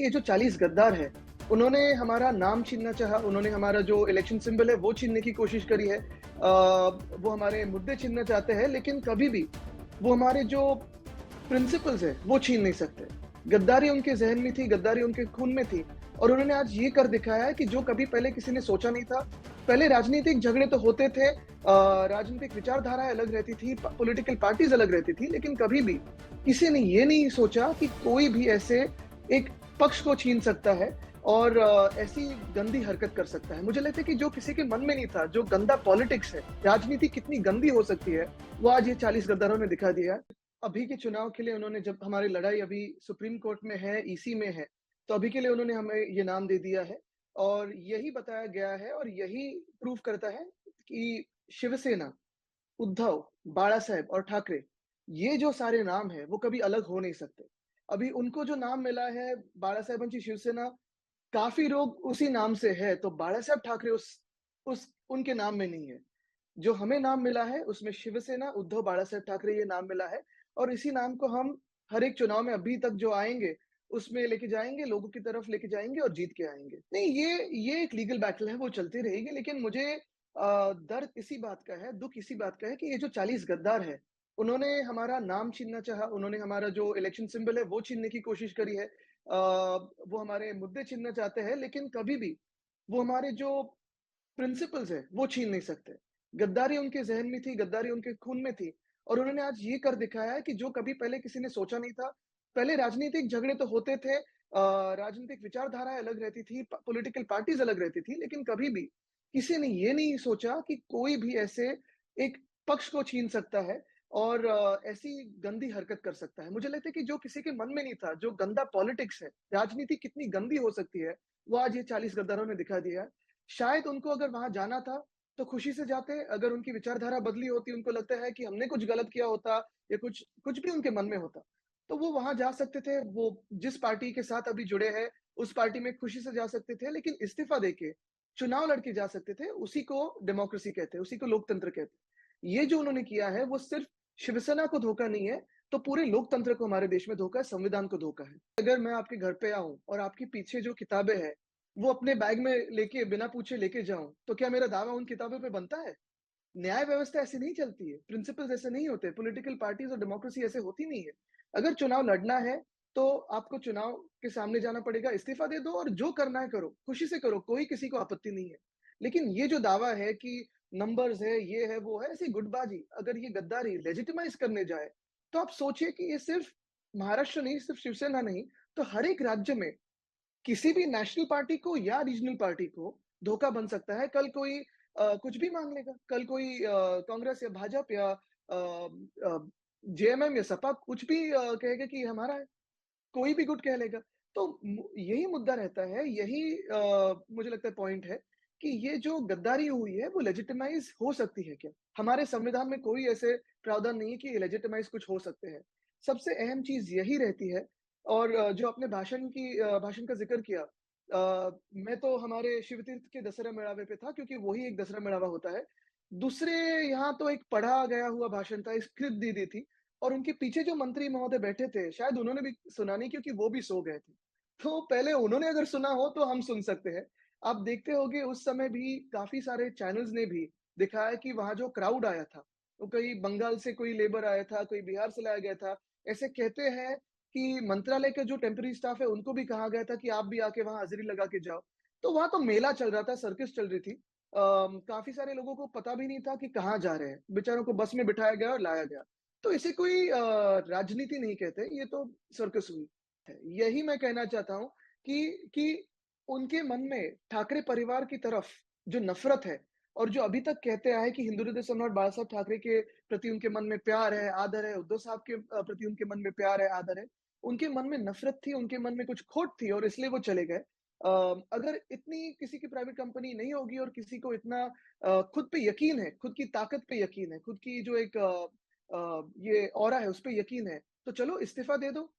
ये जो 40 गद्दार हैं, उन्होंने हमारा नाम छीनना चाहा, उन्होंने हमारा जो इलेक्शन सिंबल है वो छीनने की कोशिश करी है। वो हमारे मुद्दे छीनना चाहते हैं, लेकिन कभी भी वो हमारे जो प्रिंसिपल्स हैं, वो छीन नहीं सकते। गद्दारी उनके ज़हन में थी, गद्दारी उनके खून में थी और उन्होंने आज ये कर दिखाया है कि जो कभी पहले किसी ने सोचा नहीं था। पहले राजनीतिक झगड़े तो होते थे, राजनीतिक विचारधाराएँ अलग रहती थी, पॉलिटिकल पार्टीज़ अलग रहती थी, लेकिन कभी भी किसी ने ये नहीं सोचा कि कोई भी ऐसे एक पक्ष को छीन सकता है और ऐसी गंदी हरकत कर सकता है। मुझे लगता है कि जो किसी के मन में नहीं था, जो गंदा पॉलिटिक्स है, राजनीति कितनी गंदी हो सकती है, वो आज ये 40 गद्दारों ने दिखा दिया है। अभी के चुनाव के लिए उन्होंने जब हमारी लड़ाई अभी सुप्रीम कोर्ट में है, ईसी में है, तो अभी के लिए उन्होंने हमें ये नाम दे दिया है और यही बताया गया है और यही प्रूव करता है कि शिवसेना, उद्धव, बाला साहेब और ठाकरे, ये जो सारे नाम हैं, वो कभी अलग हो नहीं सकते। अभी उनको जो नाम मिला है, बाला साहेबांची शिवसेना, काफ़ी लोग उसी नाम से है, तो बाला साहेब ठाकरे उस उनके नाम में नहीं है। जो हमें नाम मिला है, उसमें शिवसेना, उद्धव बाला साहेब ठाकरे ये नाम मिला है और इसी नाम को हम हर एक चुनाव में अभी तक जो आएँगे, उसमें लेके जाएँगे, लोगों की तरफ लेके जाएँगे और जीत के आएँगे। नहीं, ये एक लीगल बैटल है, वो चलती रहेगी, लेकिन मुझे दर्द इसी बात का है, दुःख इसी बात का है कि ये जो 40 गद्दार हैं, उन्होंने हमारा नाम छीनना चाहा, उन्होंने हमारा जो इलेक्शन सिंबल है, वो छीनने की कोशिश करी है। वो हमारे मुद्दे छीनना चाहते हैं, लेकिन कभी भी वो हमारे जो प्रिंसिपल्स हैं, वो छीन नहीं सकते। गद्दारी उनके ज़हन में थी, गद्दारी उनके खून में थी और उन्होंने आज ये कर दिखाया है कि जो कभी पहले किसी ने सोचा नहीं था। पहले राजनीतिक झगड़े तो होते थे, राजनीतिक विचारधाराएँ अलग रहती थी, पॉलिटिकल पार्टीज़ अलग रहती थी, लेकिन कभी भी किसी ने ये नहीं सोचा कि कोई भी ऐसे एक पक्ष को छीन सकता है और ऐसी गंदी हरकत कर सकता है। मुझे लगता है कि जो किसी के मन में नहीं था, जो गंदा पॉलिटिक्स है, राजनीति कितनी गंदी हो सकती है, वो आज ये 40 गद्दारों ने दिखा दिया है। शायद उनको अगर वहाँ जाना था, तो खुशी से जाते, अगर उनकी विचारधारा बदली होती, उनको लगता है कि हमने कुछ गलत किया होता या कुछ कुछ भी उनके मन में होता, तो वो वहाँ जा सकते थे। वो जिस पार्टी के साथ अभी जुड़े हैं, उस पार्टी में खुशी से जा सकते थे, लेकिन इस्तीफ़ा देके चुनाव लड़ के जा सकते थे, उसी को डेमोक्रेसी कहते हैं, उसी को लोकतंत्र कहते हैं। ये जो उन्होंने किया है, वो सिर्फ़ शिवसेना को धोखा नहीं है, तो पूरे लोकतंत्र को हमारे देश में धोखा है, संविधान को धोखा है। अगर मैं आपके घर पे आऊँ और आपके पीछे जो किताबें हैं, वो अपने बैग में लेके बिना पूछे लेके जाऊँ, तो क्या मेरा दावा उन किताबों पे बनता है? न्याय व्यवस्था ऐसे नहीं चलती है, प्रिंसिपल्स ऐसे नहीं होते, पॉलिटिकल पार्टीज़ और डेमोक्रेसी ऐसे होती नहीं है। अगर चुनाव लड़ना है, तो आपको चुनाव के सामने जाना पड़ेगा, इस्तीफ़ा दे दो और जो करना है करो, खुशी से करो, कोई किसी को आपत्ति नहीं है। लेकिन ये जो दावा है कि नंबर्स है, ये है, वो है, ऐसी गुटबाज़ी, अगर ये गद्दारी लेजिटिमाइज़ करने जाए, तो आप सोचिए कि ये सिर्फ़ महाराष्ट्र नहीं, सिर्फ़ शिवसेना नहीं, तो हर एक राज्य में किसी भी नेशनल पार्टी को या रीजनल पार्टी को धोखा बन सकता है। कल कोई कुछ भी माँग लेगा। कल कोई कांग्रेस या भाजपा या जेएमएम या सपा कुछ भी कहेगा कि ये हमारा है। कोई भी गुट कह लेगा। तो यही मुद्दा रहता है, यही मुझे लगता है पॉइंट है कि ये जो गद्दारी हुई है, वो लेजिटिमाइज़ हो सकती है क्या? हमारे संविधान में कोई ऐसे प्रावधान नहीं है कि लेजिटिमाइज़ कुछ हो सकते हैं। सबसे अहम चीज़ यही रहती है और जो आपने भाषण का ज़िक्र किया, मैं तो हमारे शिवतीर्थ के दशहरा मेळावे पे था क्योंकि वही एक दशहरा मेळावा होता है। दूसरे यहाँ तो एक पढ़ा गया हुआ भाषण था, एक स्क्रिप्ट दी थी और उनके पीछे जो मंत्री महोदय बैठे थे, शायद उन्होंने भी सुना नहीं क्योंकि वो भी सो गए थे। तो पहले उन्होंने अगर सुना हो तो हम सुन सकते हैं। आप देखते होंगे उस समय भी काफ़ी सारे चैनल्स ने भी दिखाया कि वहाँ जो क्राउड आया था, वो कोई बंगाल से कोई लेबर आया था, कोई बिहार से लाया गया था। ऐसे कहते हैं कि मंत्रालय का जो टेम्परेरी स्टाफ है, उनको भी कहा गया था कि आप भी आके वहाँ हाज़िरी लगा के जाओ। तो वहाँ तो मेला चल रहा था, सर्कस चल रही थी। काफ़ी सारे लोगों को पता भी नहीं था कि कहाँ जा रहे हैं। बेचारों को बस में बिठाया गया और लाया गया। तो इसे कोई राजनीति नहीं कहते, ये तो सर्कस हुई है। यही मैं कहना चाहता हूँ कि उनके मन में ठाकरे परिवार की तरफ जो नफ़रत है और जो अभी तक कहते आए हैं कि हिंदू हृदय सम्राट बाला साहब ठाकरे के प्रति उनके मन में प्यार है, आदर है, उद्धव साहब के प्रति उनके मन में प्यार है, आदर है। उनके मन में नफ़रत थी, उनके मन में कुछ खोट थी और इसलिए वो चले गए। अगर इतनी किसी की प्राइवेट कंपनी नहीं होगी और किसी को इतना खुद पे यकीन है, खुद की ताकत पे यकीन है, खुद की जो एक ये ऑरा है, उसपे यकीन है, तो चलो इस्तीफ़ा दे दो।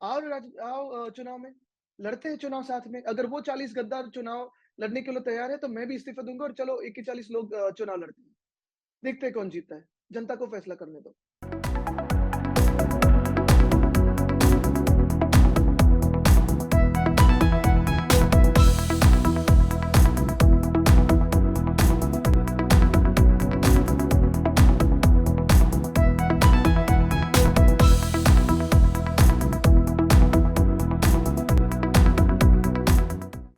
आओ चुनाव में, लड़ते हैं चुनाव साथ में। अगर वो 40 गद्दार चुनाव लड़ने के लिए तैयार है, तो मैं भी इस्तीफ़ा दूँगा और चलो 1 के 40 लोग चुनाव लड़ते हैं। देखते हैं कौन जीतता है। जनता को फैसला करने दो।